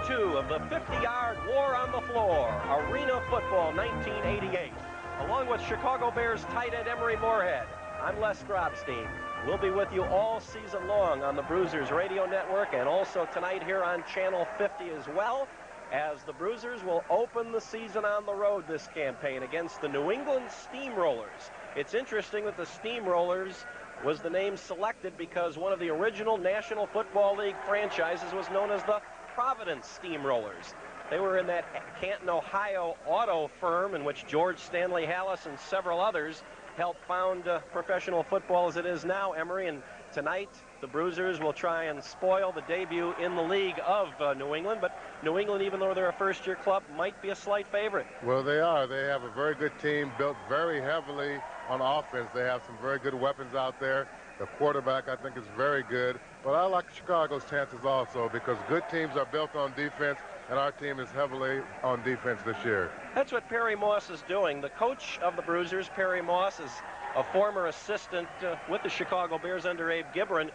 2 of the 50-yard War on the Floor, Arena Football 1988. Along with Chicago Bears tight end Emery Moorehead, I'm Les Grobstein. We'll be with you all season long on the Bruisers radio network and also tonight here on Channel 50 as well, as the Bruisers will open the season on the road this campaign against the New England Steamrollers. It's interesting that the Steamrollers was the name selected because one of the original National Football League franchises was known as the Providence Steamrollers. They were in that Canton, Ohio auto firm in which George Stanley Hallis and several others helped found professional football as it is now, Emery. And tonight, the Bruisers will try and spoil the debut in the league of New England. But New England, even though they're a first-year club, might be a slight favorite. Well, they are. They have a very good team built very heavily on offense. They have some very good weapons out there. The quarterback, I think, is very good. But I like Chicago's chances also because good teams are built on defense, and our team is heavily on defense this year. That's what Perry Moss is doing. The coach of the Bruisers, Perry Moss, is a former assistant with the Chicago Bears under Abe Gibran,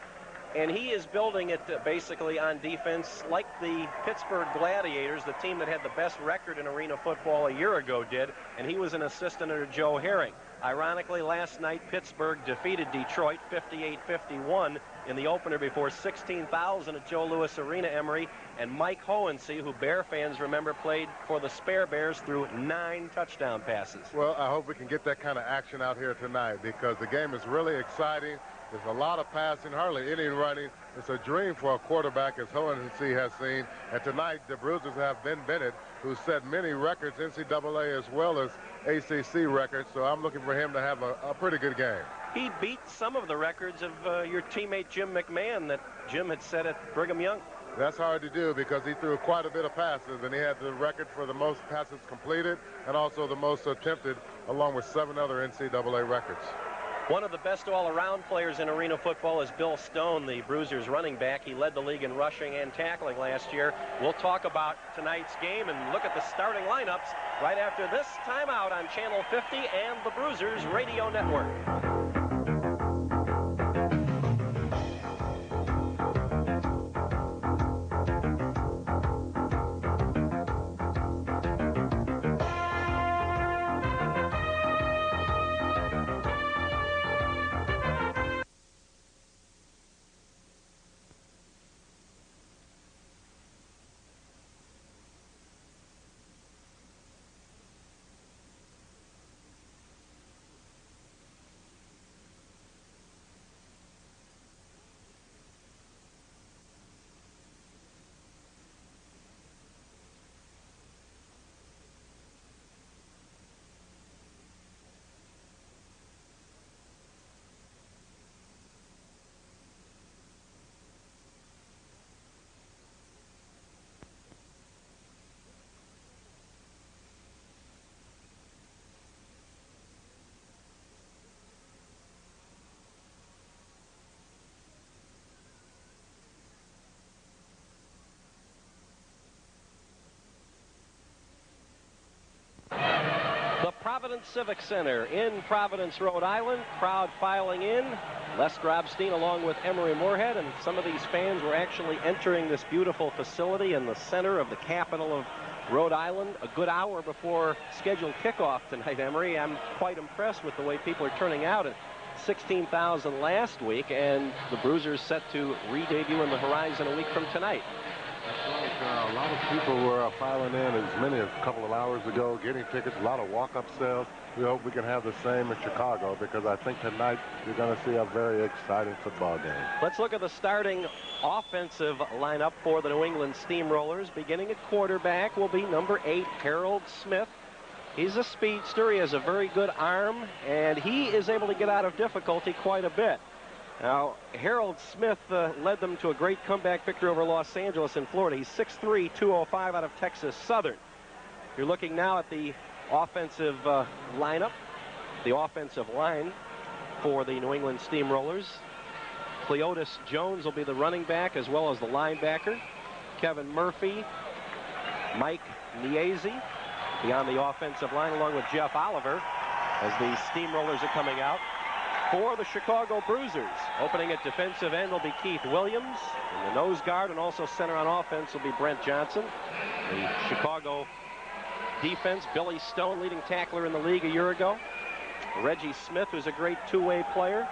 and he is building it basically on defense like the Pittsburgh Gladiators, the team that had the best record in arena football a year ago did, and he was an assistant under Joe Herring. Ironically, last night, Pittsburgh defeated Detroit 58-51 in the opener before 16,000 at Joe Louis Arena, Emery, and Mike Hohensee, who Bear fans remember played for the Spare Bears, threw 9 touchdown passes. Well, I hope we can get that kind of action out here tonight because the game is really exciting. There's a lot of passing, hardly any running. It's a dream for a quarterback, as Hohensee has seen. And tonight, the Bruisers have Ben Bennett, who set many records, NCAA as well as ACC records. So I'm looking for him to have a pretty good game. He beat some of the records of your teammate Jim McMahon that Jim had set at Brigham Young. That's hard to do because he threw quite a bit of passes, and he had the record for the most passes completed and also the most attempted, along with 7 other NCAA records. One of the best all-around players in arena football is Bill Stone, the Bruisers running back. He led the league in rushing and tackling last year. We'll talk about tonight's game and look at the starting lineups right after this timeout on Channel 50 and the Bruisers Radio Network. Providence Civic Center in Providence, Rhode Island. Crowd filing in. Les Grobstein along with Emery Moorehead, and some of these fans were actually entering this beautiful facility in the center of the capital of Rhode Island a good hour before scheduled kickoff tonight, Emery. I'm quite impressed with the way people are turning out. At 16,000 last week, and the Bruisers set to re-debut in the Horizon a week from tonight. That's right. A lot of people were filing in as many as a couple of hours ago, getting tickets, a lot of walk-up sales. We hope we can have the same in Chicago because I think tonight you're going to see a very exciting football game. Let's look at the starting offensive lineup for the New England Steamrollers. Beginning at quarterback will be number 8, Harold Smith. He's a speedster. He has a very good arm, and he is able to get out of difficulty quite a bit. Now, Harold Smith led them to a great comeback victory over Los Angeles in Florida. He's 6'3", 205 out of Texas Southern. You're looking now at the offensive lineup, the offensive line for the New England Steamrollers. Cleotis Jones will be the running back as well as the linebacker. Kevin Murphy, Mike Niese be on the offensive line along with Jeff Oliver as the Steamrollers are coming out. for the Chicago Bruisers. Opening at defensive end will be Keith Williams. And the nose guard and also center on offense will be Brent Johnson. The Chicago defense, Billy Stone, leading tackler in the league a year ago. Reggie Smith, who's a great two-way player.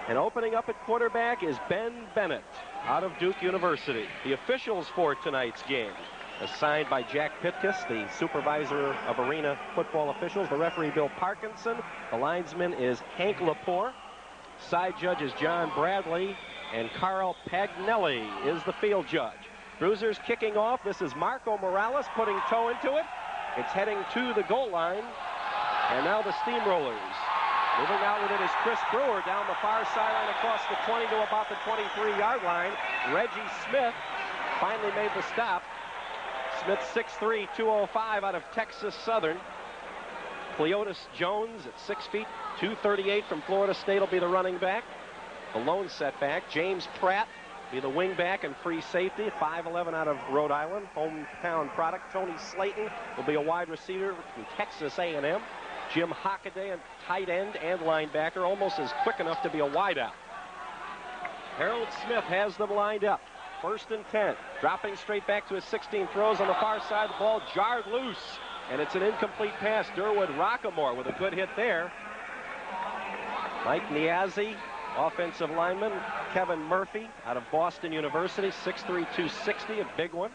And opening up at quarterback is Ben Bennett out of Duke University. The officials for tonight's game, assigned by Jack Pitkus, the supervisor of arena football officials. The referee, Bill Parkinson. The linesman is Hank Lepore. Side judge is John Bradley. And Carl Pagnelli is the field judge. Bruisers kicking off. This is Marco Morales putting toe into it. It's heading to the goal line. And now the Steamrollers. Moving out with it is Chris Brewer down the far sideline across the 20 to about the 23-yard line. Reggie Smith finally made the stop. Smith 6'3", 205 out of Texas Southern. Cleotis Jones at 6 feet, 238 from Florida State will be the running back. The lone setback. James Pratt be the wing back and free safety, 5'11" out of Rhode Island, hometown product. Tony Slayton will be a wide receiver from Texas A&M. Jim Hockaday, a tight end and linebacker, almost as quick enough to be a wideout. Harold Smith has them lined up. 1st and 10. Dropping straight back to his 16, throws on the far side. The ball jarred loose, and it's an incomplete pass. Durwood Rockamore with a good hit there. Mike Niazzi, offensive lineman. Kevin Murphy out of Boston University, 6'3", 260, a big one.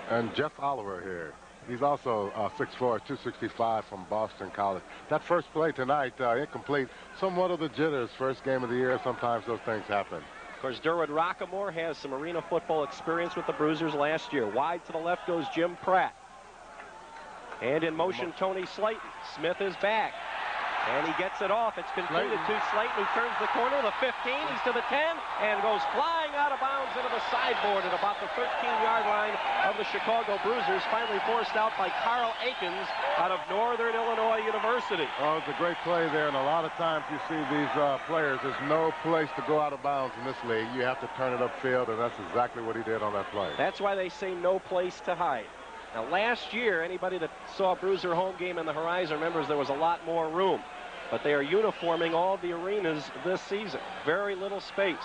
And Jeff Oliver here. He's also 6'4", 265 from Boston College. That first play tonight, incomplete. Somewhat of the jitters, first game of the year. Sometimes those things happen. Of course, Durwood Rockamore has some arena football experience with the Bruisers last year. Wide to the left goes Jim Pratt. And in motion, Tony Slayton. Smith is back. And he gets it off. It's completed to Slayton, who turns the corner. The 15, he's to the 10, and goes flying out of bounds into the sideboard at about the 13-yard line of the Chicago Bruisers. Finally forced out by Carl Aikens out of Northern Illinois University. Oh, it's a great play there, and a lot of times you see these players, there's no place to go out of bounds in this league. You have to turn it upfield, and that's exactly what he did on that play. That's why they say no place to hide. Now, last year, anybody that saw a Bruiser home game in the Horizon remembers there was a lot more room. But they are uniforming all the arenas this season. Very little space.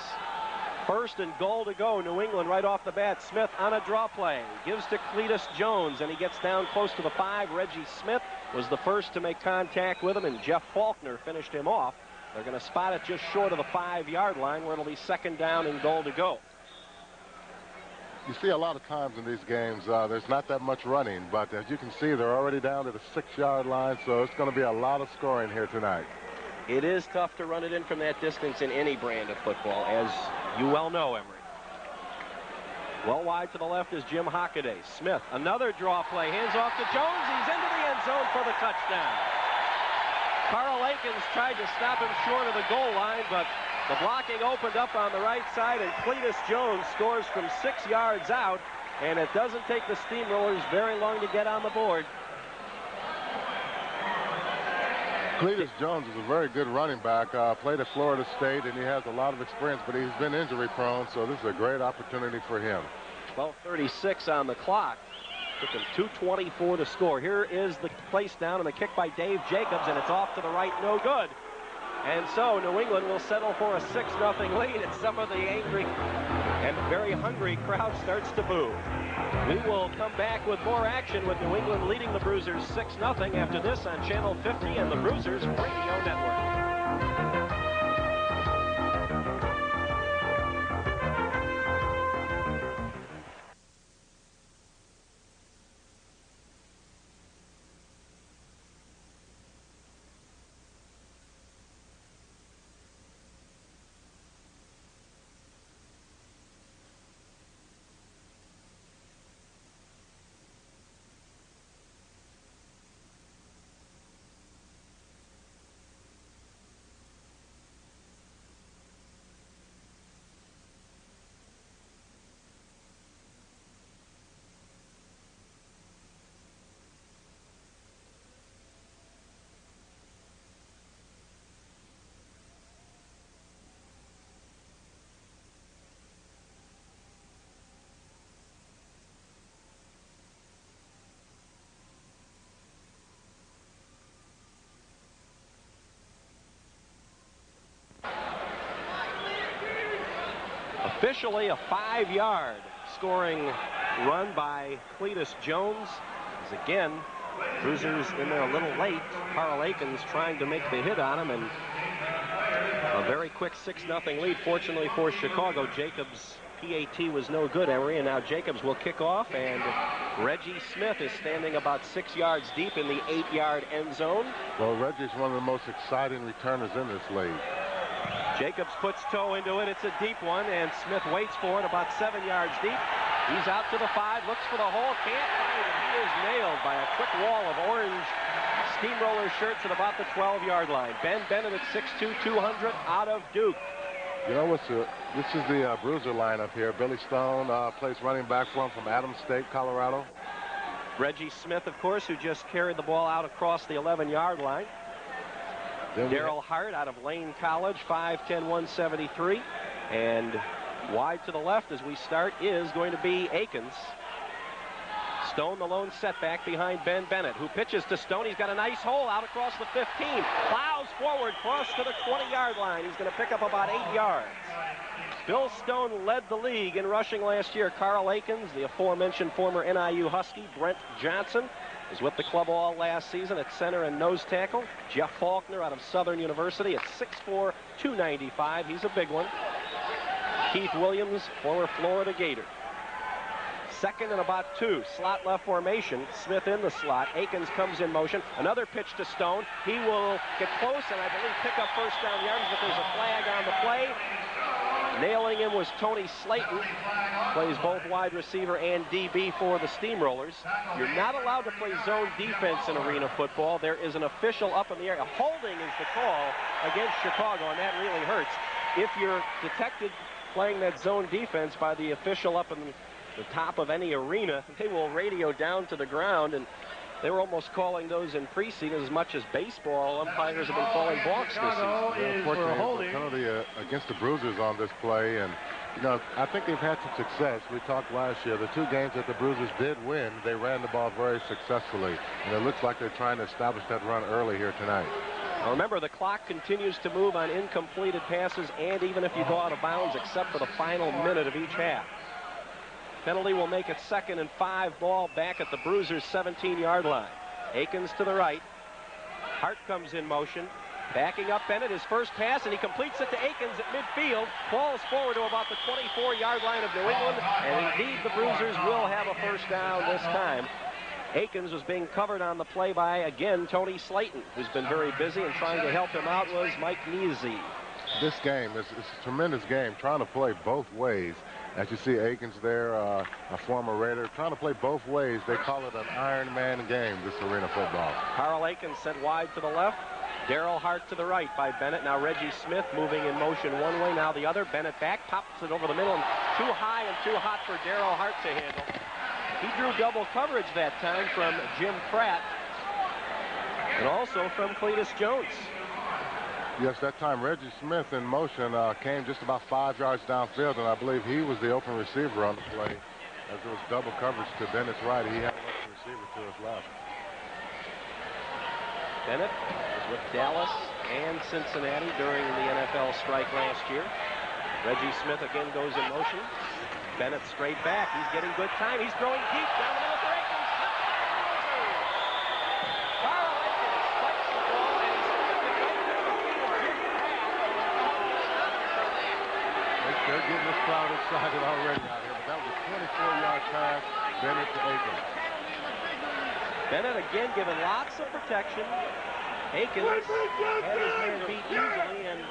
1st and goal to go. New England right off the bat. Smith on a draw play. Gives to Cletus Jones, and he gets down close to the 5. Reggie Smith was the first to make contact with him, and Jeff Faulkner finished him off. They're going to spot it just short of the 5-yard line, where it'll be 2nd down and goal to go. You see a lot of times in these games, there's not that much running, but as you can see, they're already down to the 6-yard line, so it's going to be a lot of scoring here tonight. It is tough to run it in from that distance in any brand of football, as you well know, Emery. Well wide to the left is Jim Hockaday. Smith, another draw play, hands off to Jones. He's into the end zone for the touchdown. Carl Aikens tried to stop him short of the goal line, but the blocking opened up on the right side, and Cletus Jones scores from 6 yards out, and it doesn't take the Steamrollers very long to get on the board. Cletus Jones is a very good running back, played at Florida State, and he has a lot of experience, but he's been injury prone, so this is a great opportunity for him. 12:36 on the clock. Took him 2:24 to score. Here is the place down and the kick by Dave Jacobs, and it's off to the right, no good. And so New England will settle for a 6-0 lead, and some of the angry and very hungry crowd starts to boo. We will come back with more action with New England leading the Bruisers 6-0 after this on Channel 50 and the Bruisers Radio Network. Officially a 5-yard scoring run by Cletus Jones. As again, Bruisers in there a little late. Carl Aikens trying to make the hit on him, and a very quick 6-0 lead. Fortunately for Chicago, Jacobs' PAT was no good, Emery, and now Jacobs will kick off, and Reggie Smith is standing about 6 yards deep in the 8-yard end zone. Well, Reggie's one of the most exciting returners in this league. Jacobs puts toe into it. It's a deep one, and Smith waits for it about 7 yards deep. He's out to the 5, looks for the hole, can't find it. He is nailed by a quick wall of orange Steamroller shirts at about the 12-yard line. Ben Bennett at 6'2", 200 out of Duke. You know what's this is the Bruiser lineup here. Billy Stone plays running back for him from Adams State, Colorado. Reggie Smith, of course, who just carried the ball out across the 11-yard line. Daryl Hart out of Lane College, 5'10", 173. And wide to the left as we start is going to be Aikens. Stone, the lone setback behind Ben Bennett, who pitches to Stone. He's got a nice hole out across the 15. Plows forward, close to the 20-yard line. He's going to pick up about 8 yards. Bill Stone led the league in rushing last year. Carl Aikens, the aforementioned former NIU Husky. Brent Johnson was with the club all last season at center and nose tackle. Jeff Faulkner out of Southern University at 6'4", 295. He's a big one. Keith Williams, former Florida Gator. Second and about 2, slot left formation. Smith in the slot. Aikens comes in motion. Another pitch to Stone. He will get close and I believe pick up first down yards, but there's a flag on the play. Nailing him was Tony Slayton. Plays both wide receiver and DB for the Steamrollers. You're not allowed to play zone defense in arena football. There is an official up in the air. A holding is the call against Chicago, and that really hurts. If you're detected playing that zone defense by the official up in the top of any arena, they will radio down to the ground, and they were almost calling those in preseason as much as baseball. Umpires have been calling balks this season. Unfortunately, penalty against the Bruisers on this play, and you know, I think they've had some success. We talked last year, the 2 games that the Bruisers did win, they ran the ball very successfully, and it looks like they're trying to establish that run early here tonight. Now remember, the clock continues to move on incompleted passes, and even if you go out of bounds, except for the final minute of each half. Penalty will make it 2nd and 5, ball back at the Bruisers' 17-yard line. Aikens to the right. Hart comes in motion. Backing up Bennett, his first pass, and he completes it to Aikens at midfield. Falls forward to about the 24-yard line of New England, and indeed the Bruisers will have a first down this time. Aikens was being covered on the play by, again, Tony Slayton, who's been very busy, and trying to help him out was Mike Neesey. This game is a tremendous game, trying to play both ways. As you see Aikens there, a former Raider, trying to play both ways. They call it an Iron Man game, this arena football. Carl Aikens sent wide to the left. Daryl Hart to the right by Bennett. Now Reggie Smith moving in motion one way, now the other. Bennett back, pops it over the middle, and too high and too hot for Daryl Hart to handle. He drew double coverage that time from Jim Pratt and also from Cletus Jones. Yes, that time Reggie Smith in motion came just about 5 yards downfield, and I believe he was the open receiver on the play. As there was double coverage to Bennett's right, he had an open receiver to his left. Bennett was with Dallas and Cincinnati during the NFL strike last year. Reggie Smith again goes in motion. Bennett straight back. He's getting good time. He's throwing deep down the middle for Aikens. Carl Aikens spikes the ball and sends it right to the feet of Jim Pratt. They're getting this crowd excited already out here, but that was a 24-yard pass, Bennett to Aikens. Bennett again given lots of protection. Aikens had his man beat easily and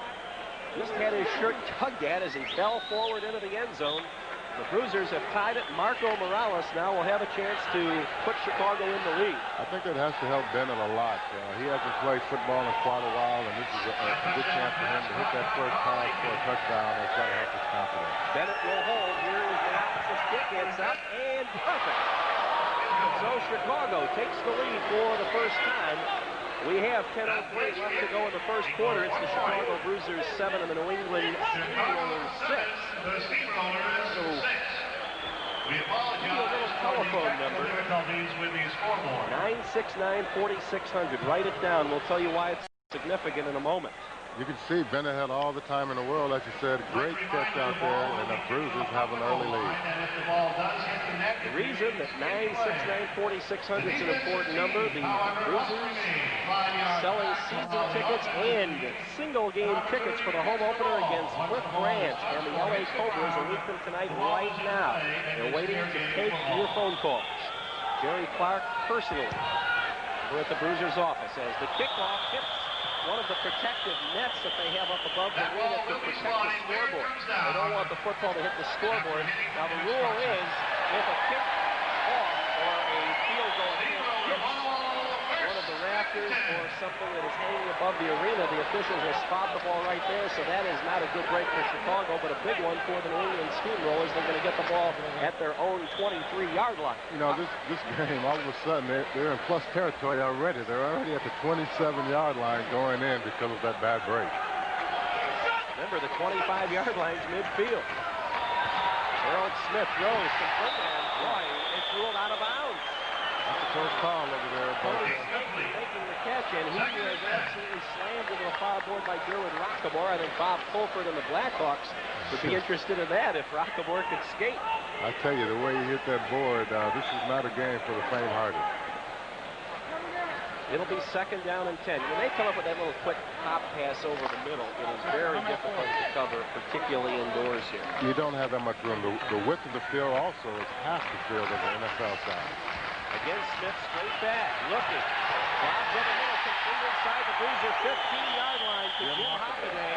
just had his shirt tugged at as he fell forward into the end zone. The Bruisers have tied it. Marco Morales now will have a chance to put Chicago in the lead. I think that has to help Bennett a lot. He hasn't played football in quite a while, and this is a good chance for him to hit that first pass for a touchdown. That's got to help his confidence. Bennett will hold. Here is Morales' kick. It's up and perfect. So Chicago takes the lead for the first time. We have 10:03 left to go in the first quarter. It's the Chicago Bruisers 7 and the New England Steamrollers 6. The Steamrollers 6. We apologize a little telephone number. Difficulties with the scoreboard. 969-4600. Write it down. We'll tell you why it's significant in a moment. You can see Bennett had all the time in the world, like you said. Great catch out there, and the Bruisers have an early lead. The reason that 969-4600 is an important number, the Bruisers selling season tickets and single-game tickets for the home opener against Cliff Branch and the LA Cobras a week from tonight right now. They're waiting to take your phone calls. Jerry Clark personally over at the Bruisers office as the kickoff hits one of the protective nets that they have up above the arena to protect the scoreboard. They don't want the football to hit the scoreboard. Now the rule is if a kick off or a field goal attempt hits one of the rafters or something that is hanging above the arena, the officials will spot the ball right there. So that is not a good break for Chicago, but a big one for the New England Steamrollers. They're going to get the ball at their own 23-yard line. You know, this game, all of a sudden, they're in plus territory already. They're already at the 27-yard line going in because of that bad break. Remember, the 25-yard line's midfield. Harold Smith throws complete and boy, it's ruled out of bounds. That's a close call over there. Making the catch, and he was absolutely slammed into the foul board by Gerwin Rockemore. I think Bob Fulford and the Blackhawks would be interested in that if Rockemore could skate. I tell you, the way he hit that board, this is not a game for the faint-hearted. It'll be 2nd down and 10. When they come up with that little quick pop pass over the middle, it is very difficult to cover, particularly indoors here. You don't have that much room. The width of the field also is half the field of the NFL side. Again, Smith straight back, looking. Lobs in the middle, complete inside the Bruiser 15-yard line to Jim Hockaday.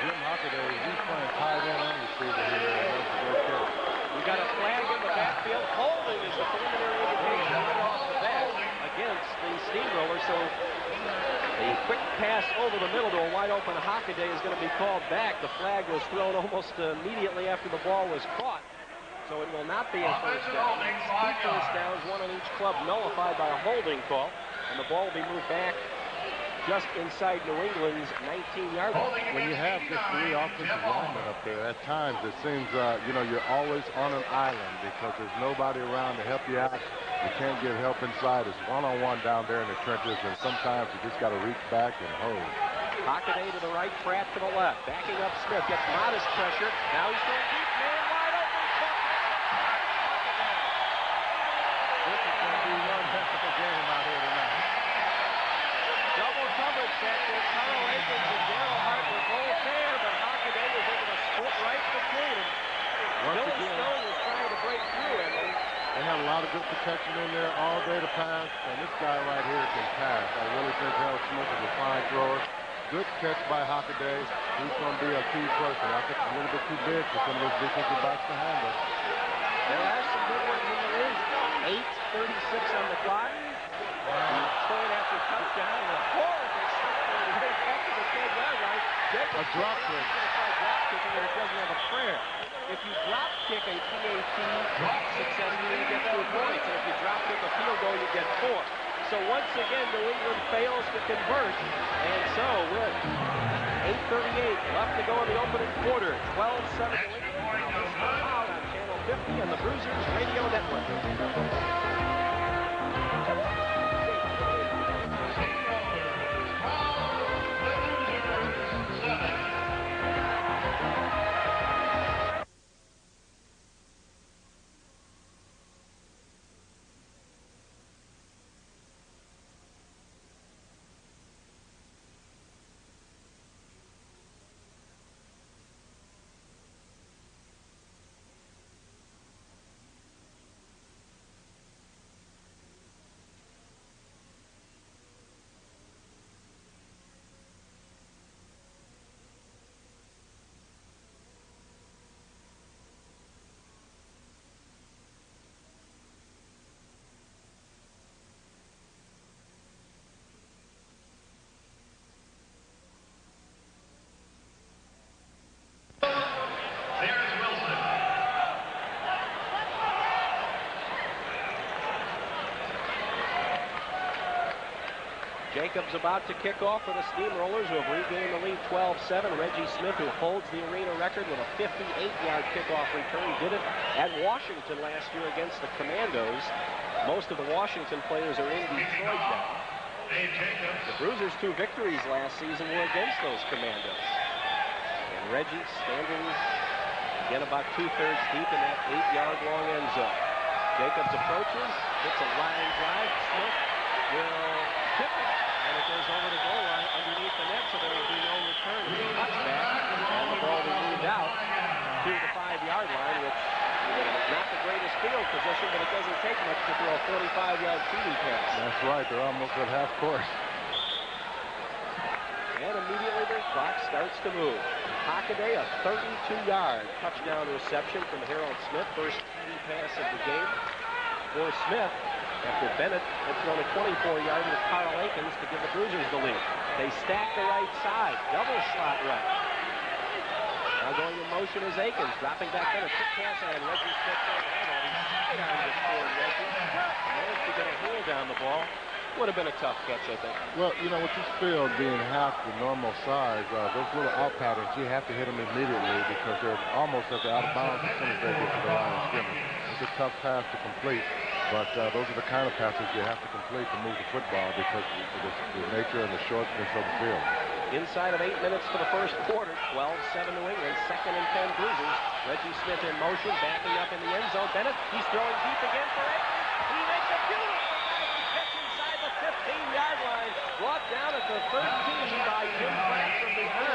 Jim Hockaday, he's playing tight end and receiver here, and that's a great catch. We got a flag in the backfield. Holding is the preliminary indication right off the bat against the Steamrollers. So the quick pass over the middle to a wide-open Hockaday is going to be called back. The flag was thrown almost immediately after the ball was caught. So it will not be a first down. 2 first downs, one on each club, nullified by a holding call. And the ball will be moved back just inside New England's 19-yard line. When you have just 3 offensive linemen up there, at times it seems, you know, you're always on an island because there's nobody around to help you out. You can't get help inside. It's one-on-one down there in the trenches, and sometimes you just got to reach back and hold. Hockaday to the right, Pratt to the left. Backing up Smith, gets modest pressure. Now he's throwing deep, man wide open. This is going to be one heck of a game out here tonight. Double coverage back there. Carl Aikens and Daryl Hart were both there, but Hockaday was able to split right between them. Billy Stone was trying to break through him. They have a lot of good protection in there all day to pass, and this guy right here can pass. I really think Harold Smith is a fine thrower. Good catch by Hockaday. He's going to be a key person. I think it's a little bit too big for some of those defensive backs to handle. There are some good ones in the league. 8:36 on the clock. Point after touchdown. And a horrible stuff right back to the 10-yard line. A drop kick. Kicking and it doesn't have a prayer. If you drop kick a PAT successfully, you get 2 points. And if you drop kick a field goal, you get 4. So once again, New England fails to convert. And so with 8:38 left to go in the opening quarter. 12-7 New England. Now this time out on Channel 50 and the Bruisers Radio Network. Jacobs about to kick off for the Steamrollers, who have regained the lead 12-7. Reggie Smith, who holds the arena record with a 58-yard kickoff return, did it at Washington last year against the Commandos. Most of the Washington players are in Detroit now. Dave Jacobs. The Bruisers' 2 victories last season were against those Commandos. And Reggie standing again about 2/3 deep in that 8-yard long end zone. Jacobs approaches, hits a line drive. Smith will tip it, and it goes over the goal line underneath the net, so there will be no return. It's a touchback, and the ball will be moved out to the 5-yard line, which is not the greatest field position, but it doesn't take much to throw a 45-yard TD pass. That's right. They're almost at half course. And immediately the clock starts to move. Hockaday, a 32-yard touchdown reception from Harold Smith. First TD pass of the game for Smith after Bennett had thrown a 24-yarder to Carl Aikens to give the Bruisers the lead. They stack the right side, double slot right. Now going in motion is Aikens, dropping back Bennett. Quick pass and Reggie Smith can't handle it. He's sidearmed it for Reggie. Managed to get a hand down the ball. Would have been a tough catch, I think. Well, you know, with this field being half the normal size, those little out patterns, you have to hit them immediately because they're almost at the out of bounds as soon as they get to the line of scrimmage. It's a tough pass to complete, but those are the kind of passes you have to complete to move the football because of the nature and the shortness of the field. Inside of 8 minutes to the first quarter, 12-7 New England, 2nd and 10 Bruisers. Reggie Smith in motion, backing up in the end zone. Bennett, he's throwing deep again for Aikens. He makes a beautiful catch inside the 15-yard line, brought down at the 13 by Jim Pratt from behind.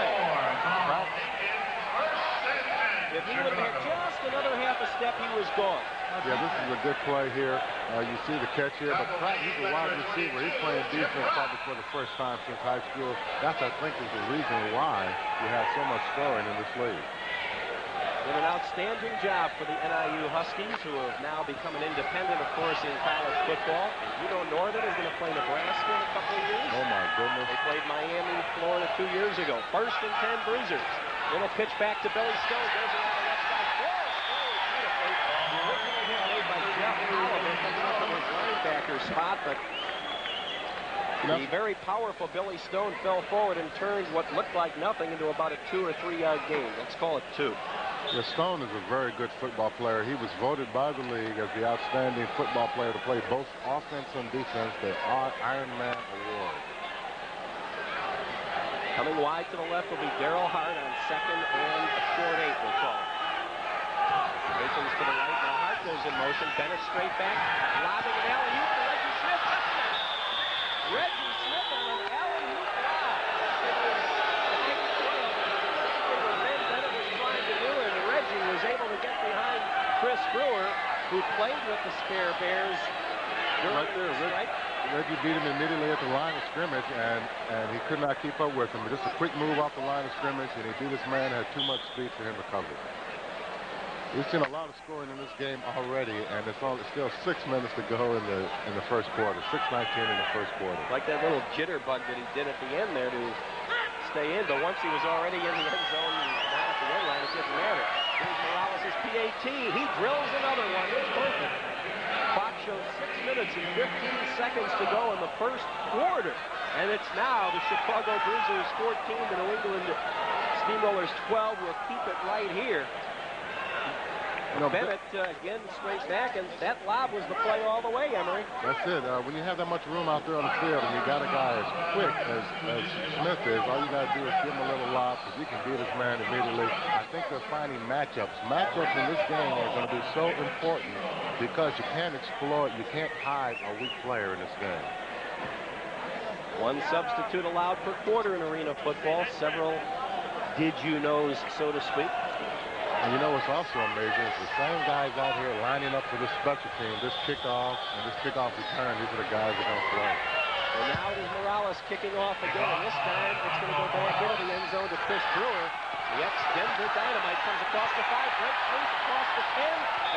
If he would have had just another half a step, he was gone. Yeah, this is a good play here. You see the catch here, but Pratt, he's a wide receiver. He's playing defense probably for the first time since high school. That's, I think, is the reason why you have so much scoring in this league. Did an outstanding job for the NIU Huskies, who have now become an independent, of course, in college football. And you know Northern is going to play Nebraska in a couple of years. Oh, my goodness. They played Miami, Florida 2 years ago. 1st and 10 Bruisers. Little pitch back to Billy Stone. Goes around the left side. Ball played beautifully. The original hit made by Jeff Oliver coming up from his linebacker spot, but the very powerful Billy Stone fell forward and turned what looked like nothing into about a 2 or 3 yard gain. Let's call it 2. Yeah, Stone is a very good football player. He was voted by the league as the outstanding football player to play both offense and defense, the Iron Man Award. Coming wide to the left will be Darrell Hart on 2nd and a short 8, we'll call it. Aikens to the right. Now Hart goes in motion. Bennett straight back. Lobbing an alley-oop to Reggie Smith. Touchdown! Reggie Smith on an alley-oop lob. It was, I think, what Ben Bennett was trying to do, and Reggie was able to get behind Chris Brewer, who played with the Spare Bears during the strike. Reggie beat him immediately at the line of scrimmage, and he could not keep up with him. Just a quick move off the line of scrimmage, and he beat his man, had too much speed for him to cover. We've seen a lot of scoring in this game already, and it's still 6 minutes to go in the first quarter. 6:19 in the first quarter. Like that little jitterbug that he did at the end there to stay in, but once he was already in the end zone, not at the end line, it didn't matter. Here's Morales' PAT. He drills another one. It's perfect. Clock shows 6 minutes and 15 seconds to go in the first quarter. And it's now the Chicago Bruisers 14, the New England Steamrollers 12. We'll keep it right here. Bennett again straight back, and that lob was the play all the way, Emery. That's it. When you have that much room out there on the field and you got a guy as quick as Smith is, all you got to do is give him a little lob because he can beat his man immediately. I think they're finding matchups. Matchups in this game are going to be so important because you can't exploit, you can't hide a weak player in this game. One substitute allowed per quarter in arena football. Several did-you-knows, so to speak. And you know what's also amazing is the same guys out here lining up for this special team, this kickoff and this kickoff return. These are the guys that are going to play. And now it is Morales kicking off again, and this time it's going to go back into the end zone to Chris Brewer. The ex-Denver Dynamite comes across the 5, breaks loose across the 10,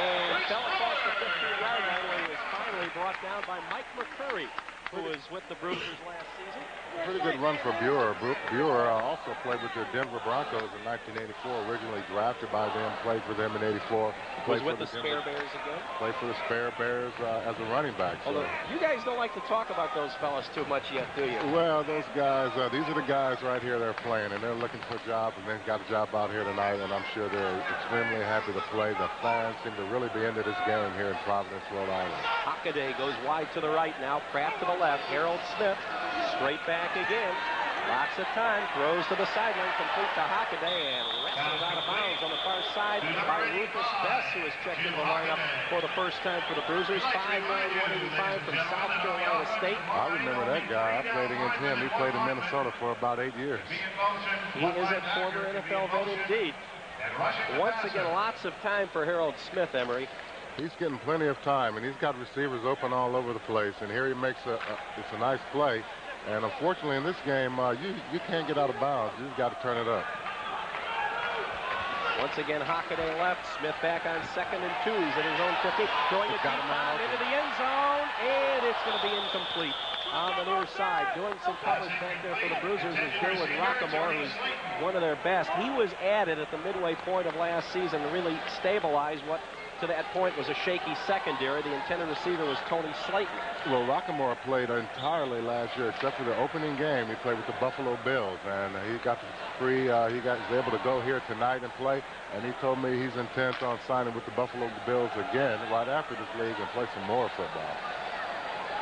and fell across the 15-yard line where he was finally brought down by Mike McCurry, who was with the Bruisers last season. Pretty good run for Brewer. Brewer also played with the Denver Broncos in 1984, originally drafted by them, played for them in 84. Was with the Spare Bears again? Played for the Spare Bears as a running back. So. Although, you guys don't like to talk about those fellas too much yet, do you? Well, those guys, these are the guys right here that are playing, and they're looking for a job, and they've got a job out here tonight, and I'm sure they're extremely happy to play. The fans seem to really be into this game here in Providence, Rhode Island. Hockaday goes wide to the right now. Pratt to the left. Harold Smith, straight back again. Lots of time, throws to the sideline, complete to Hockaday, and wrestled out of bounds on the far side by Rufus Bess, who has checked into the lineup for the first time for the Bruisers. 5'9", 185 from South Carolina State. I remember that guy. I played against him. He played in Minnesota for about 8 years. He is a former NFL vet indeed. Once again, lots of time for Harold Smith, Emery. He's getting plenty of time, and he's got receivers open all over the place. And here he makes it's a nice play. And unfortunately, in this game, you can't get out of bounds. You just got to turn it up. Once again, Hockaday left. Smith back on 2nd and 2. He's at his own 50. Throwing a deep bomb into the end zone, and it's going to be incomplete. On the near side, doing some coverage back there for the Bruisers is Gerwood Rockamore, who's one of their best. He was added at the midway point of last season to really stabilize what to that point was a shaky secondary. The intended receiver was Tony Slayton. Well, Rockamore played entirely last year, except for the opening game. He played with the Buffalo Bills, and he got free. He was able to go here tonight and play, and he told me he's intent on signing with the Buffalo Bills again right after this league and play some more football.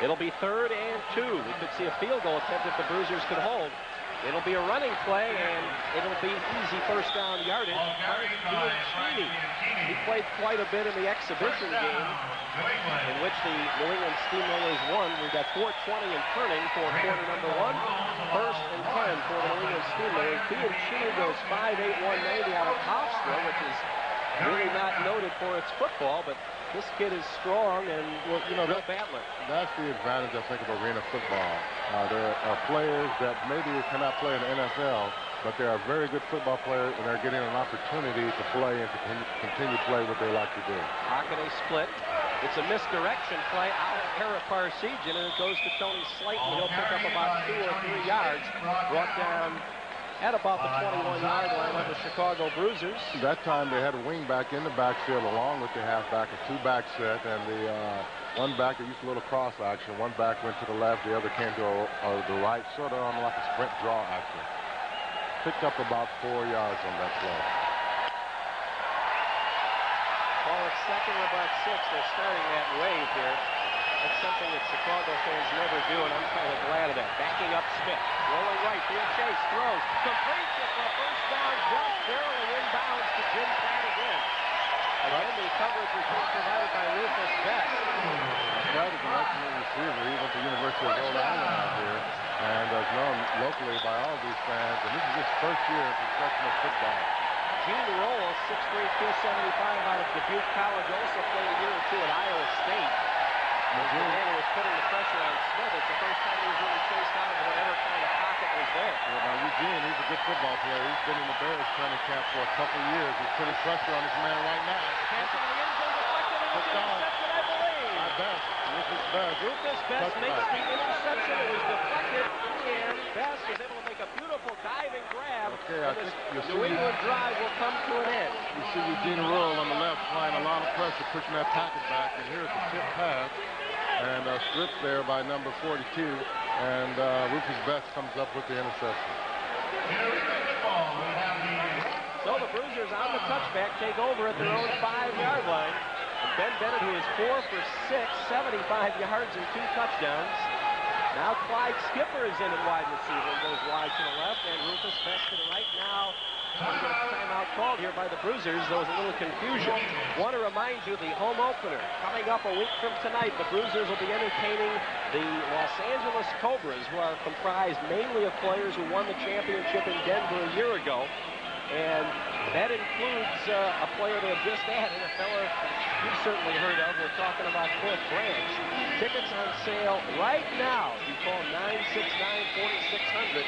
It'll be 3rd and 2. We could see a field goal attempt if the Bruisers could hold. It'll be a running play, and it'll be easy first down yardage. He played quite a bit in the exhibition game in which the New England Steamrollers won. We've got 4:20 and turning for quarter number 1. 1st and 10 for the New England Steamrollers. Bianchini goes 5'8", 190 out of Hofstra, which is really not noted for its football, but this kid is strong and real battler. That's the advantage, I think, of arena football. There are players that maybe cannot play in the NFL, but they're a very good football player, and they're getting an opportunity to play and to continue to play what they like to do. Hockaday split. It's a misdirection play out of Era Parsegian, and it goes to Tony Slayton. He'll pick up about 2 or 3 yards. Brought down at about the 21-yard line of the Chicago Bruisers. That time they had a wing back in the backfield along with the halfback, a 2-back set, and the one back that used a little cross action. One back went to the left, the other came to the right, sort of on like a sprint draw action. Picked up about 4 yards on that play. Call it 2nd or about 6. They're starting that wave here. That's something that Chicago fans never do, and I'm kind of glad of that. Backing up Smith. Rolling right, being chased, throws. Completes it for a first down, just barely inbounds to Jim Pratt again. Again, the coverage was being provided by Rufus Bess. Pratt is an excellent receiver. He went to the University of Rhode Island out here and is known locally by all these fans. And this is his first year in professional football. Gene Roll, 6'3", 275 out of Dubuque College, also played a year or 2 at Iowa State. The man who was putting the pressure on Smith. It's the first time he was really chased out of whatever kind of pocket was there. Well, now Eugene, he's a good football player. He's been in the Bears training camp for a couple of years. He's putting pressure on this man right now. Pass in the end zone, deflected, and it's intercepted, I believe. By Bess. Rufus Bess. Rufus Bess makes the interception. It was deflected, and Bess was able to make a beautiful diving grab. Okay, I think New England drive will come to an end. You see Eugene Rural on the left applying a lot of pressure, pushing that packet back, and here's the tip pass. And stripped there by number 42, and Rufus Bess comes up with the interception. So the Bruisers on the touchback take over at their own 5-yard line. And Ben Bennett, who is 4 for 6, 75 yards and 2 touchdowns. Now Clyde Skipper is in at wide receiver and goes wide to the left, and Rufus Bess to the right. Now timeout called here by the Bruisers. There was a little confusion. Want to remind you the home opener coming up a week from tonight. The Bruisers will be entertaining the Los Angeles Cobras, who are comprised mainly of players who won the championship in Denver a year ago. And that includes a player they have just added, a fella you've certainly heard of. We're talking about Cliff Branch. Tickets on sale right now. You call 969-4600.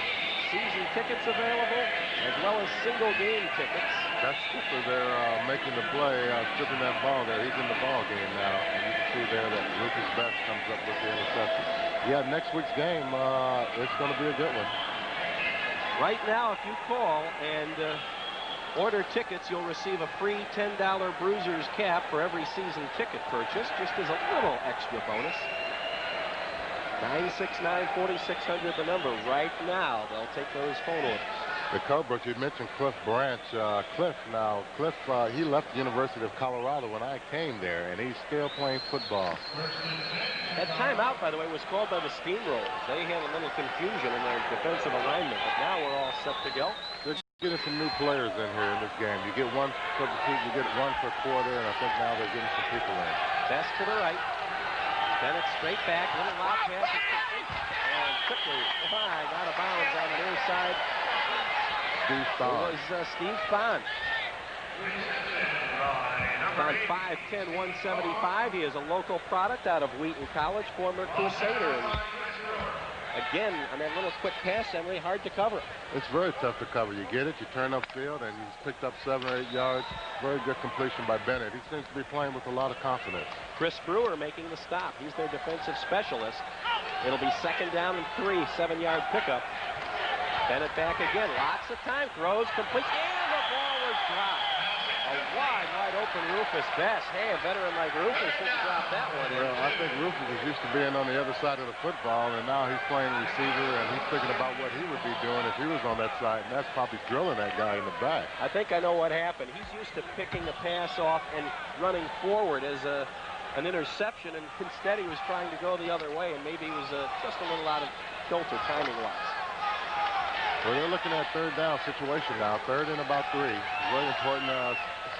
Season tickets available, as well as single game tickets. That's Skipper there making the play, stripping that ball there. He's in the ball game now, and you can see there that Rufus Bess comes up with the interception. Yeah, next week's game, it's going to be a good one. Right now, if you call and order tickets, you'll receive a free $10 Bruisers cap for every season ticket purchase, just as a little extra bonus. 969-4600 the number. Right now, they'll take those phone orders. The Cobras, you mentioned Cliff Branch. Cliff, he left the University of Colorado when I came there, and he's still playing football. That timeout, by the way, was called by the Steamrollers. They had a little confusion in their defensive alignment, but now we're all set to go. They're getting some new players in here in this game. You get one substitute, you get one per quarter, and I think now they're getting some people in. Best to the right. Bennett straight back, little lob pass, and quickly, out of bounds on the near side. Steve Spahn. It was Steve Spahn. On 5'10", 175. He is a local product out of Wheaton College, former Crusader. And again, on that little quick pass, Emery, hard to cover. It's very tough to cover. You get it, you turn upfield, and he's picked up 7 or 8 yards. Very good completion by Bennett. He seems to be playing with a lot of confidence. Chris Brewer making the stop. He's their defensive specialist. It'll be 2nd down and 3, 7-yard pickup. Bennett back again. Lots of time. Throws complete. And the ball was dropped. A wide open Rufus Bess. Hey, a veteran like Rufus shouldn't drop that one in. Well, I think Rufus is used to being on the other side of the football, and now he's playing receiver, and he's thinking about what he would be doing if he was on that side, and that's probably drilling that guy in the back. I think I know what happened. He's used to picking a pass off and running forward as an interception, and instead he was trying to go the other way, and maybe he was just a little out of kilter timing-wise. Well, they're looking at 3rd down situation now. 3rd and about 3. Very important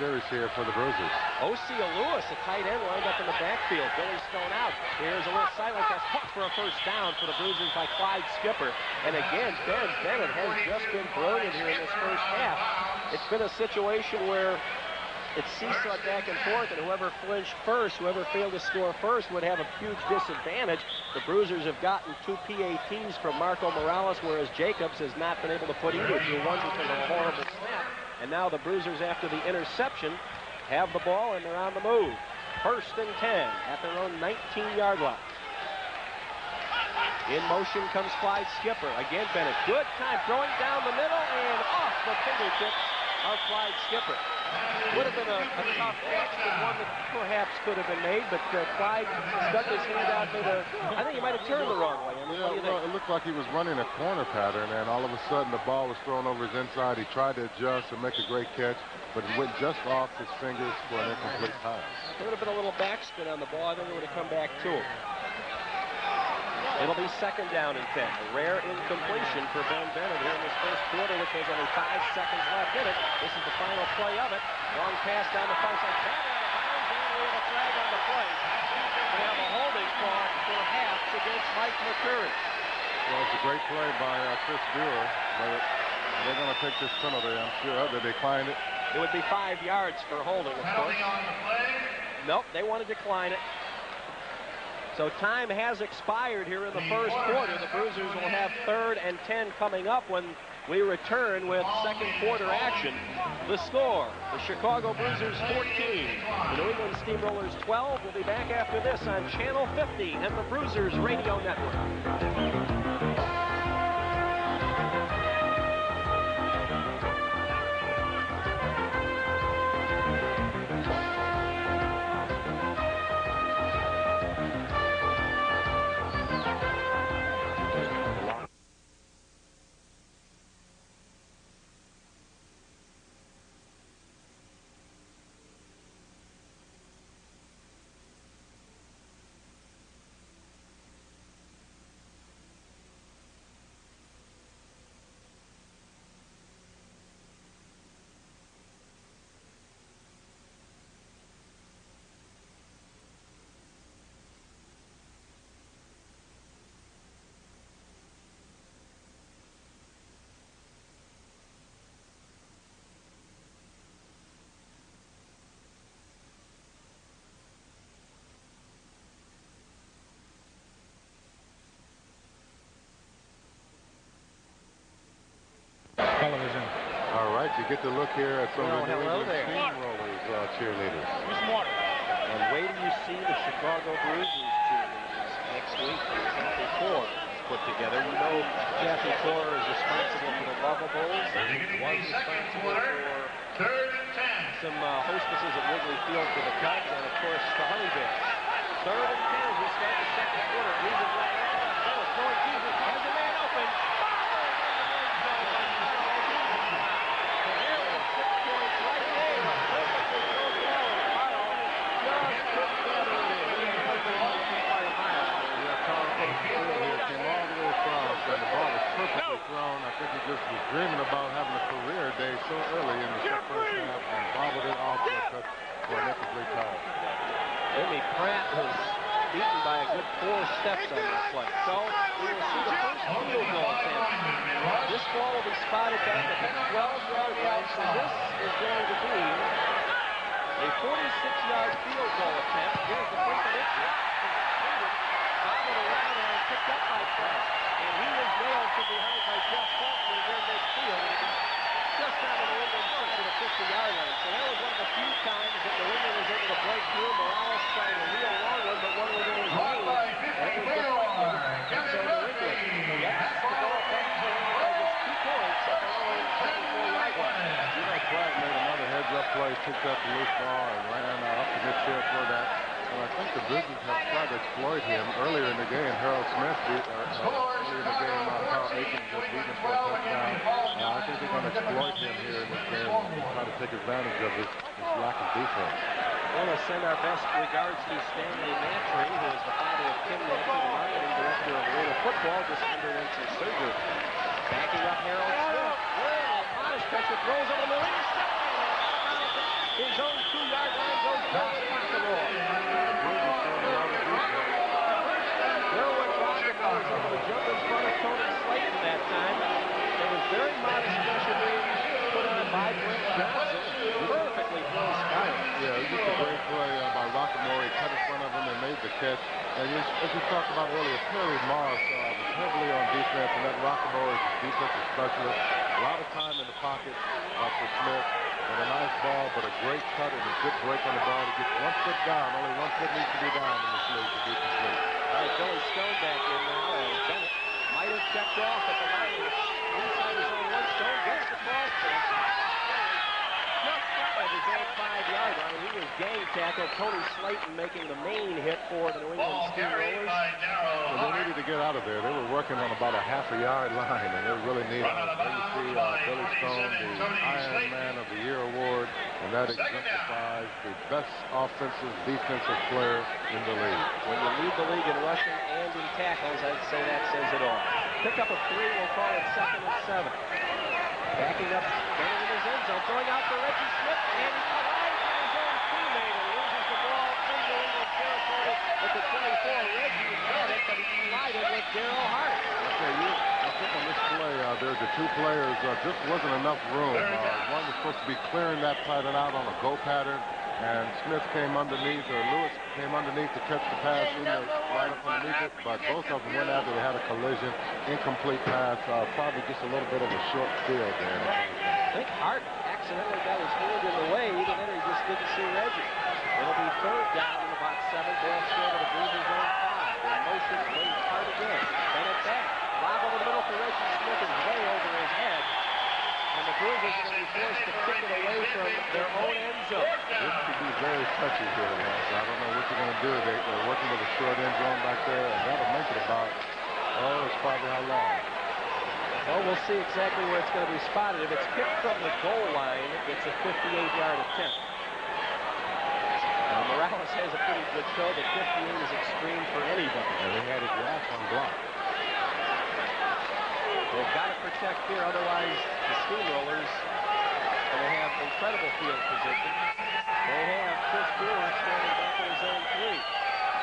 series here for the Bruisers. Osea Lewis, a tight end, lined up in the backfield. Billy Stone out. Here's a little silent pass caught for a 1st down for the Bruisers by Clyde Skipper. And again, Ben Bennett has just been brilliant here in this 1st half. It's been a situation where it's seesawed back and forth, and whoever flinched first, whoever failed to score first, would have a huge disadvantage. The Bruisers have gotten 2 PATs from Marco Morales, whereas Jacobs has not been able to put either through, one because of a horrible snap. And now the Bruisers, after the interception, have the ball, and they're on the move. 1st and 10 at their own 19-yard line. In motion comes Clyde Skipper. Again, Bennett. Good time throwing down the middle and off the fingertips of Clyde Skipper. Would have been a tough catch, but one that perhaps could have been made, but Clyde stuck his hand out, I think he might have turned the wrong way. It looked like he was running a corner pattern, and all of a sudden the ball was thrown over his inside. He tried to adjust and make a great catch, but it went just off his fingers for an incomplete pass. There would have been a little backspin on the ball. I think it would have come back to him. It'll be 2nd down and 10. A rare incompletion for Ben Bennett here in this 1st quarter, which has only 5 seconds left in it. This is the final play of it. Long pass down the far side. Bennett out of bounds, and we have a flag on the play. We have a holding call for halves against Mike McCurry. Well, it's a great play by Chris Brewer, but they're going to take this penalty, I'm sure. They declined it. It would be 5 yards for holding, of course. Nope, they want to decline it. So time has expired here in the 1st quarter. The Bruisers will have 3rd and 10 coming up when we return with 2nd quarter action. The score, the Chicago Bruisers 14, the New England Steamrollers 12. We'll be back after this on Channel 50 and the Bruisers Radio Network. Television. All right, you get to look here at some of the New England Steamrollers cheerleaders. And wait till you see the Chicago Bruisers cheerleaders next week. Kathy Core is put together. You know Kathy Core is responsible for the Lovables. One's responsible for some hostesses at Wrigley Field for the Cubs, and of course the Honey Bears. 3rd and 10 as we start the 2nd quarter. Bruisers wide open. Bennett throwing Jesus. Has a man open. beaten by a good 4 steps on that play. So we will see the first field goal attempt. This ball will be spotted back at the 12-yard line, so this is going to be a 46-yard field goal attempt. Here's the first one. It's blocked and completed. Bobbled around and picked up by Fred. And he was nailed from behind by Jeff Faulkner near midfield. And it was just on the New England side of the 50-yard line. So that was one of the few times that New England was able to break through. Morales trying a real long one, but one within his range. And it was deflected. And so New England gets the ball back to him by just 2 points at their own 24-yard line. Pratt made another heads-up play, picked up the loose ball, and ran up the midfield for that. And I think the Bruisers have tried to exploit him earlier in the game. Harold Smith beat earlier in the game. Carl Aikens just beat him for a touchdown. I think they're going to exploit him here in this game and try to take advantage of this lack of defense. I want to send our best regards to Stanley Mantry, who is the father of Kim Mantry, the marketing director of Arena Football, just underwent some surgery. Backing up Harold Smith. Modest pressure, throws over the middle. His own 2-yard line goes past Rockamore. Derwin Rockamore was able to jump in front of Tony Slayton that time. There was very modest pressure being put on by Brent Johnson. Perfectly thrown spiral. Yeah, it was just a great play by Rockamore. He cut in front of him and made the catch. And as we talked about earlier, Perry Morris was heavily on defense, and that Rockamore is a defensive specialist. A lot of time in the pocket for Smith. And a nice ball, but a great cut and a good break on the ball to get 1 foot down. Only 1 foot needs to be down in this league to be complete. All right, Billy Stone back in now, and Bennett might have checked off at the line. Inside his own 1. Stone gets the cross. Just at his own 5-yard line. He was gang tackled. Tony Slayton making the main hit for the New England Steamrollers. Well, they needed to get out of there. They were working on about a half-a-yard line, and they really needed it. There you see Billy Stone, the Iron Man of the Year award, and that exemplifies the best offensive, defensive player in the league. When you lead the league in rushing and in tackles, I'd say that says it all. Pick up a 3, we'll call it 2nd and 7. Backing up, Bennett in his end zone, throwing out for Reggie Smith, and he collides with his own teammate and loses the ball in New England territory at the 24. Reggie got it, but he collided with Darryl Hart. I think on this play, there's the 2 players, just wasn't enough room. One was supposed to be clearing that pattern out on a go pattern, and Smith came underneath, or Lewis came underneath to catch the pass in the right up underneath it, but both of them went after. They had a collision, incomplete pass, probably just a little bit of a short field there. I think Hart accidentally got his hand in the way, and then he just didn't see Reggie. It'll be 3rd down and about 7. Ball still to the Bruisers on 5. In motion, brings Hart again. Bennett back. Lob over the middle for Reggie Smith is way over his head. And the Bruisers are going to be forced to kick it away from their own end zone. This could be very touchy here, Lance. I don't know what you're going to do. They're working with a short end zone back there, and that'll make it about, it's probably how long? Well, we'll see exactly where it's going to be spotted. If it's kicked from the goal line, it's a 58-yard attempt. Morales has a pretty good show, but 58 is extreme for anybody. And he had his last one blocked. They've got to protect here, otherwise the Steamrollers going to have incredible field position. They have Chris Brewer standing back in his own 3.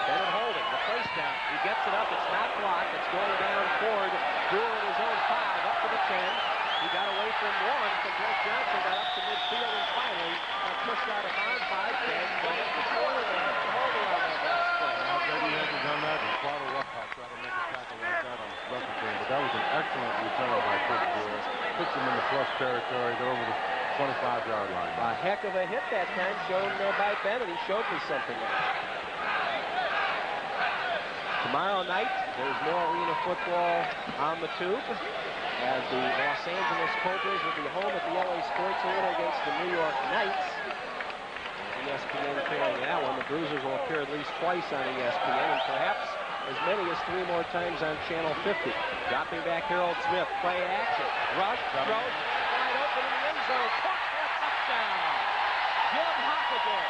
Bennett holding the first down. He gets it up. It's not blocked. It's going down toward Brewer in his own 5, up to the 10. He got away from 1 from Brent Johnson, got up to midfield, and finally got pushed out of bounds by Bennett. Holding on that last play. I bet he hasn't done that in quite a while. Try to make a tackle like that on a special team, but that was an excellent return by Chris Brewer. Puts him in the plus territory. They're over the 25-yard line. A heck of a hit that time shown by Bennett. He showed me something there. Tomorrow night, there's more arena football on the tube as the Los Angeles Cobras will be home at the LA Sports Arena against the New York Knights. ESPN carrying that one. The Bruisers will appear at least twice on ESPN and perhaps as many as 3 more times on Channel 50. Dropping back Harold Smith. Play action. Rush. Throws. Wide open in the end zone. Caught for a touchdown. Jim Hockaday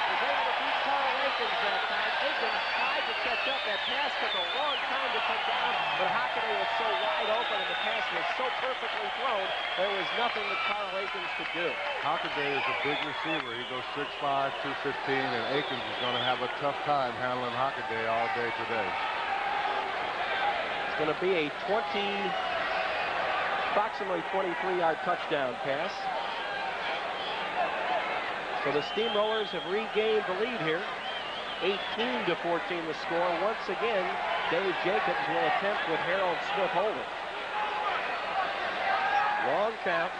was able to beat Carl Aikens that time. Aikens tried to catch up That pass took a long time to come down, but Hockaday was so wide open and the pass was so perfectly thrown, there was nothing that Carl Aikens could do. Hockaday is a big receiver. He goes 6'5", 215, and Aikens is going to have a tough time handling Hockaday all day today. It's going to be a approximately 23-yard touchdown pass. So the Steamrollers have regained the lead here. 18-14 the score. Once again, Dave Jacobs will attempt with Harold Smith holding. Long count.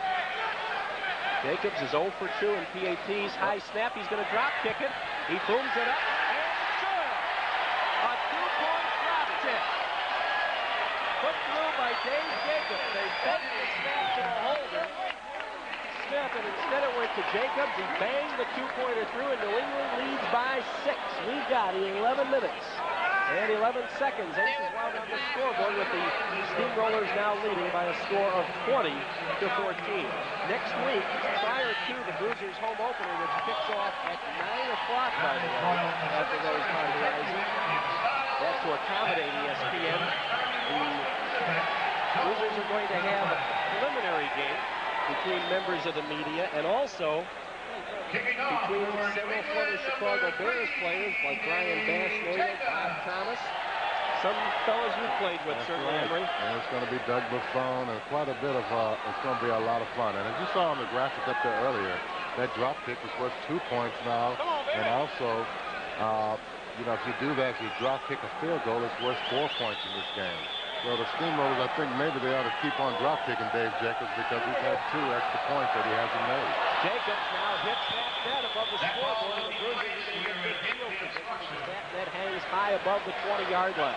Jacobs is 0 for 2 in PATs. High snap. He's going to drop kick it. He booms it up. And good. A 2-point drop kick. Put through by Dave Jacobs. They bent the snap to the holder. Smith, and instead it went to Jacobs. He banged the 2-pointer through, and New England leads by 6. We've got 11 minutes and 11 seconds. Aces wound on the scoreboard with the Steamrollers now leading by a score of 20-14. Next week, prior to the Bruisers home opener, which kicks off at 9 o'clock, by the way, after those on horizon. That's to accommodate ESPN. The Bruisers are going to have a preliminary game between members of the media and also between several former Chicago Bears players like Brian Bassler, Bob Thomas, some fellas you played with, certainly, Emery. And it's going to be Doug Buffone and quite a bit of, it's going to be a lot of fun. And as you saw on the graphic up there earlier, that drop kick is worth 2 points now. And also, you know, if you do that, if you drop kick a field goal, it's worth 4 points in this game. So the Steamrollers, I think maybe they ought to keep on drop kicking Dave Jacobs because he's had 2 extra points that he hasn't made. Jacobs now hits that net above the scoreboard, and the Bruisers are going to get good field position because that net hangs high above the 20-yard line.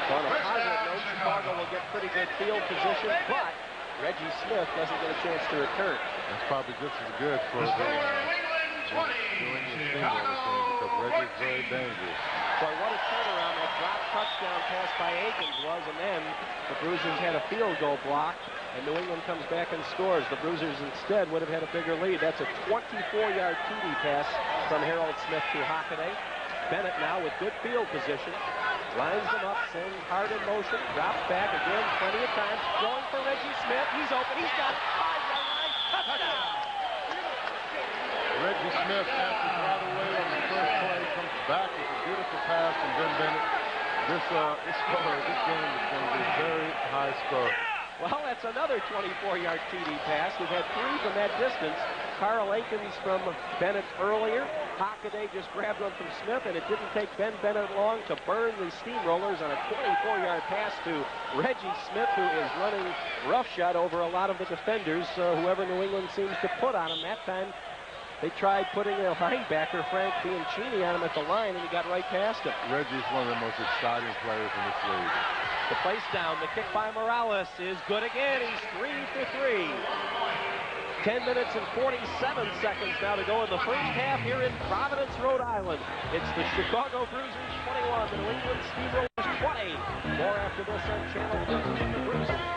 So on a positive note, Chicago will get pretty good field position, but Reggie Smith doesn't get a chance to return. That's probably just as good for the New England Steamrollers team because Reggie's very dangerous. Boy, what a turnaround that drop touchdown pass by Aikens was, and then the Bruisers had a field goal block, and New England comes back and scores. The Bruisers instead would have had a bigger lead. That's a 24-yard TD pass from Harold Smith to Hockaday. Bennett now with good field position. Lines them up, sends hard in motion, drops back again, plenty of time. Going for Reggie Smith. He's open. He's got it. 5-yard line. Touchdown. Reggie Smith passes right away on the first play, comes back with a beautiful pass from Ben Bennett. This game is going to be very high scoring. Well, that's another 24-yard TD pass. We've had 3 from that distance. Carl Aikens from Bennett earlier. Hockaday just grabbed one from Smith, and it didn't take Ben Bennett long to burn the Steamrollers on a 24-yard pass to Reggie Smith, who is running roughshod over a lot of the defenders, whoever New England seems to put on him. That time, they tried putting a linebacker, Frank Bianchini, on him at the line, and he got right past him. Reggie's one of the most exciting players in this league. The place down, the kick by Morales is good again. He's 3 for 3. 10 minutes and 47 seconds now to go in the first half here in Providence, Rhode Island. It's the Chicago Bruisers 21, the New England Steamrollers 20. More after this on Channel 13, the Bruisers.